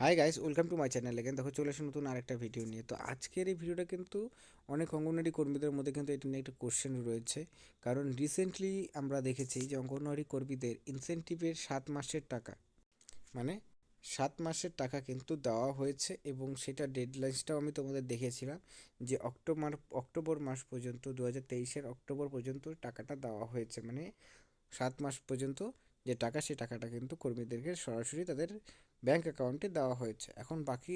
Hi guys, welcome to my channel. এখানে দেখো চলে আসে নতুন আরেকটা ভিডিও নিয়ে। তো আজকের এই ভিডিওটা কিন্তু অনেক অঙ্গনওয়াড়ি কর্মীদের মধ্যে কিন্তু এটা নিয়ে একটা কোশ্চেন রয়েছে। কারণ রিসেন্টলি আমরা দেখেছি যে অঙ্গনওয়াড়ি কর্মীদের ইনসেনটিভের 7 মাসের টাকা, মানে 7 মাসের টাকা কিন্তু দেওয়া হয়েছে, এবং সেটা ডেডলাইনসটাও আমি তোমাদের দেখেছিলাম যে অক্টোবর মাস পর্যন্ত, 2023-এর অক্টোবর পর্যন্ত টাকাটা দেওয়া হয়েছে। মানে 7 মাস পর্যন্ত যে টাকা, সেই টাকাটা কিন্তু কর্মীদেরকে সরাসরি তাদের ব্যাংক অ্যাকাউন্টে দেওয়া হয়েছে। এখন বাকি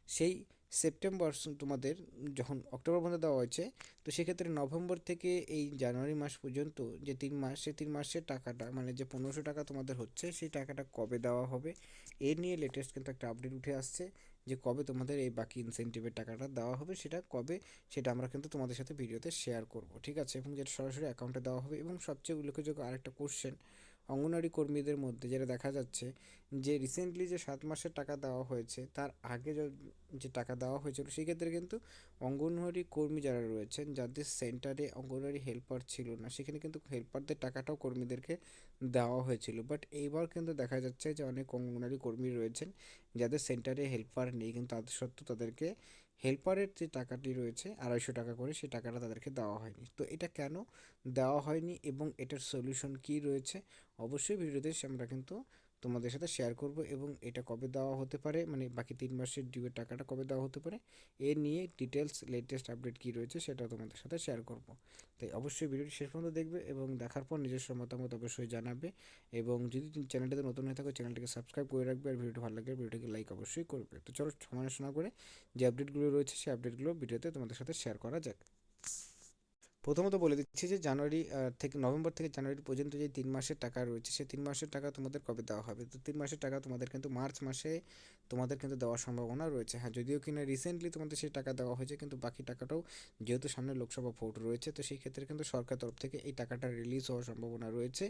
সেই সেপ্টেম্বর তোমাদের যখন অক্টোবর পর্যন্ত দেওয়া হয়েছে, তো সেক্ষেত্রে নভেম্বর থেকে এই জানুয়ারি মাস পর্যন্ত যে 3 মাস, সেই 3 মাসের টাকাটা, মানে যে 1500 টাকা তোমাদের হচ্ছে, সেই টাকাটা কবে দেওয়া হবে এ নিয়ে লেটেস্ট কিন্তু একটা আপডেট উঠে আসছে যে কবে তোমাদের এই বাকি ইনসেন্টিভের টাকাটা দেওয়া হবে, সেটা কবে, সেটা আমরা কিন্তু তোমাদের সাথে ভিডিওতে শেয়ার করব, ঠিক আছে? এবং যেটা সরাসরি অ্যাকাউন্টে দেওয়া হবে। এবং সবচেয়ে উল্লেখযোগ্য আরেকটা কোশ্চেন, অঙ্গনওয়াড়ি কর্মীদের মধ্যে যেটা দেখা যাচ্ছে যে রিসেন্টলি যে 7 মাসের টাকা দেওয়া হয়েছে, তার আগে যে টাকা দেওয়া হয়েছিল, সেক্ষেত্রে কিন্তু অঙ্গনওয়াড়ি কর্মী যারা রয়েছেন, যাদের সেন্টারে অঙ্গনওয়াড়ি হেল্পার ছিল না, সেখানে কিন্তু হেল্পারদের টাকাটাও কর্মীদেরকে দেওয়া হয়েছিল। বাট এইবার কিন্তু দেখা যাচ্ছে যে অনেক অঙ্গনওয়াড়ি কর্মী রয়েছেন যাদের সেন্টারে হেল্পার নেই, কিন্তু তাদের সত্ত্বেও তাদেরকে হেল্পারের যে টাকাটি রয়েছে 250 টাকা করে, সেই টাকাটা তাদেরকে দেওয়া হয়নি। তো এটা কেন দেওয়া হয়নি এবং এটার সলিউশন কী রয়েছে, অবশ্যই ভিডিওতে আমরা কিন্তু তোমাদের সাথে শেয়ার করব। এবং এটা কবে দেওয়া হতে পারে, মানে বাকি 3 মাসের ডিউয়ের টাকাটা কবে দেওয়া হতে পারে, এ নিয়ে ডিটেলস লেটেস্ট আপডেট কী রয়েছে সেটা তোমাদের সাথে শেয়ার করব। তাই অবশ্যই ভিডিওটি শেষ পর্যন্ত দেখবে এবং দেখার পর নিজস্ব মতামত অবশ্যই জানাবে। এবং যদি তুমি চ্যানেলটাতে নতুন হয়ে থাকো, চ্যানেলটিকে সাবস্ক্রাইব করে রাখবে, আর ভিডিওটি ভালো লাগলে ভিডিওটিকে লাইক অবশ্যই করবে। তো চলো সমালোচনা করে যে আপডেটগুলো রয়েছে, সেই আপডেটগুলো ভিডিওতে তোমাদের সাথে শেয়ার করা যাক। প্রথমত বলে দিচ্ছি যে জানুয়ারি থেকে নভেম্বর থেকে জানুয়ারি পর্যন্ত যে 3 মাসের টাকা রয়েছে, সেই 3 মাসের টাকা তোমাদের কবে দেওয়া হবে। তো 3 মাসের টাকা তোমাদের কিন্তু মার্চ মাসে তোমাদের কিন্তু দেওয়ার সম্ভাবনা রয়েছে। হ্যাঁ, যদিও কিনা রিসেন্টলি তোমাদের সেই টাকা দেওয়া হয়েছে, কিন্তু বাকি টাকাটাও, যেহেতু সামনে লোকসভা ভোট রয়েছে, তো সেই ক্ষেত্রে কিন্তু সরকার তরফ থেকে এই টাকাটা রিলিজ হওয়ার সম্ভাবনা রয়েছে।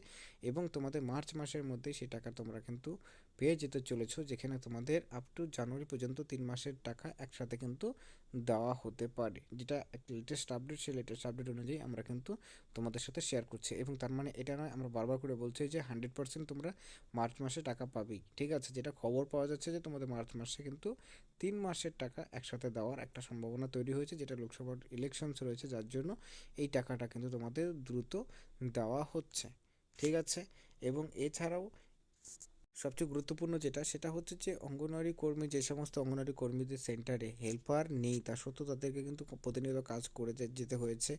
এবং তোমাদের মার্চ মাসের মধ্যেই সেই টাকা তোমরা কিন্তু পেয়ে যেতে চলেছো, যেখানে তোমাদের আপ টু জানুয়ারি পর্যন্ত 3 মাসের টাকা একসাথে কিন্তু দেওয়া হতে পারে। যেটা একটা লেটেস্ট আপডেট, সেই লেটেস্ট আপডেট অনুযায়ী আমরা কিন্তু তোমাদের সাথে শেয়ার করছি। এবং তার মানে এটা নয় আমরা বারবার করে বলছি যে 100% তোমরা মার্চ মাসে টাকা পাবেই, ঠিক আছে? যেটা খবর পাওয়া যাচ্ছে যে তোমাদের মার্চ মাসে কিন্তু 3 মাসের টাকা একসাথে দেওয়ার একটা সম্ভাবনা তৈরি হয়েছে, যেটা লোকসভার ইলেকশনস রয়েছে, যার জন্য এই টাকাটা কিন্তু তোমাদের দ্রুত দেওয়া হচ্ছে, ঠিক আছে? এবং এছাড়াও সবচেয়ে গুরুত্বপূর্ণ যেটা, সেটা হচ্ছে যে অঙ্গনওয়াড়ি কর্মী, যে সমস্ত অঙ্গনওয়াড়ি কর্মীদের সেন্টারে হেল্পার নেই, তা সত্ত্বেও তাদেরকে কিন্তু প্রতিনিয়ত কাজ করে যেতে হয়েছে,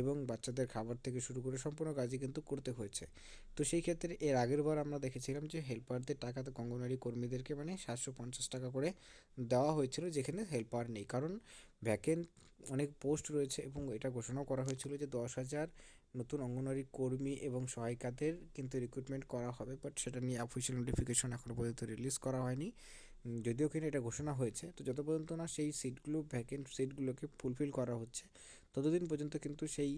এবং বাচ্চাদের খাবার থেকে শুরু করে সম্পূর্ণ কাজই কিন্তু করতে হয়েছে। তো সেই ক্ষেত্রে এর আগের বার আমরা দেখেছিলাম যে হেল্পারদের টাকা তো অঙ্গনওয়াড়ি কর্মীদেরকে মানে 750 টাকা করে দেওয়া হয়েছিল, যেখানে হেল্পার নেই। কারণ ভ্যাকেন্ট অনেক পোস্ট রয়েছে, এবং এটা ঘোষণাও করা হয়েছিল যে 10,000 নতুন অঙ্গনওয়াড়ি কর্মী এবং সহায়িকাদের কিন্তু রিক্রুটমেন্ট করা হবে। বাট সেটা নিয়ে অফিসিয়াল নোটিফিকেশন এখনও পর্যন্ত রিলিজ করা হয়নি। যদিও কিনা এটা ঘোষণা হয়েছে, তো যত পর্যন্ত না সেই সিটগুলো, ভ্যাকেন্ট সিটগুলোকে ফুলফিল করা হচ্ছে, ততদিন পর্যন্ত কিন্তু সেই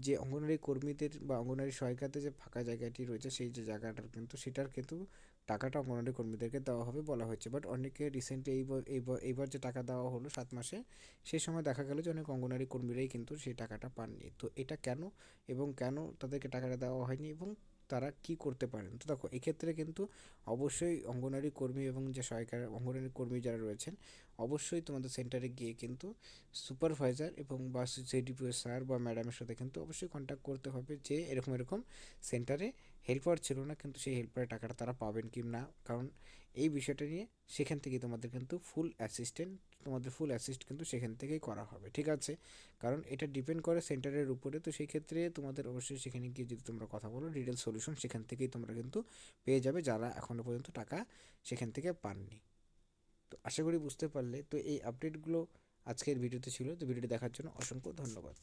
যে অঙ্গনওয়াড়ি কর্মীদের বা অঙ্গনওয়াড়ি সহায়িকাতে যে ফাঁকা জায়গাটি রয়েছে, সেই যে জায়গাটার কিন্তু সেটার কিন্তু টাকাটা অঙ্গনওয়াড়ি কর্মীদেরকে দেওয়া হবে বলা হয়েছে। বাট অনেকে রিসেন্টলি এইবার যে টাকা দেওয়া হলো 7 মাসে, সেই সময় দেখা গেল যে অনেক অঙ্গনওয়াড়ি কর্মীরাই কিন্তু সেই টাকাটা পাননি। তো এটা কেন, এবং কেন তাদেরকে টাকাটা দেওয়া হয়নি, এবং তারা কি করতে পারেন? তো দেখো, এক্ষেত্রে কিন্তু অবশ্যই অঙ্গনওয়াড়ি কর্মী এবং যে সহায়িকা অঙ্গনওয়াড়ি কর্মী যারা রয়েছেন, অবশ্যই তোমাদের সেন্টারে গিয়ে কিন্তু সুপারভাইজার এবং বা সিডিপিও স্যার বা ম্যাডামের সাথে কিন্তু অবশ্যই কন্ট্যাক্ট করতে হবে যে এরকম এরকম সেন্টারে হেল্পার ছিল না, কিন্তু সেই হেল্পারের টাকাটা তারা পাবেন কি না। কারণ এই বিষয়টা নিয়ে সেখান থেকে তোমাদের কিন্তু ফুল অ্যাসিস্ট কিন্তু সেখান থেকেই করা হবে, ঠিক আছে? কারণ এটা ডিপেন্ড করে সেন্টারের উপরে। তো সেই ক্ষেত্রে তোমাদের অবশ্যই সেখানে গিয়ে যদি তোমরা কথা বলো, ডিটেল সলিউশন সেখান থেকেই তোমরা কিন্তু পেয়ে যাবে, যারা এখনও পর্যন্ত টাকা সেখান থেকে পাননি। তো আশা করি বুঝতে পারলে। তো এই আপডেটগুলো আজকের ভিডিওতে ছিল। তো ভিডিওটি দেখার জন্য অসংখ্য ধন্যবাদ।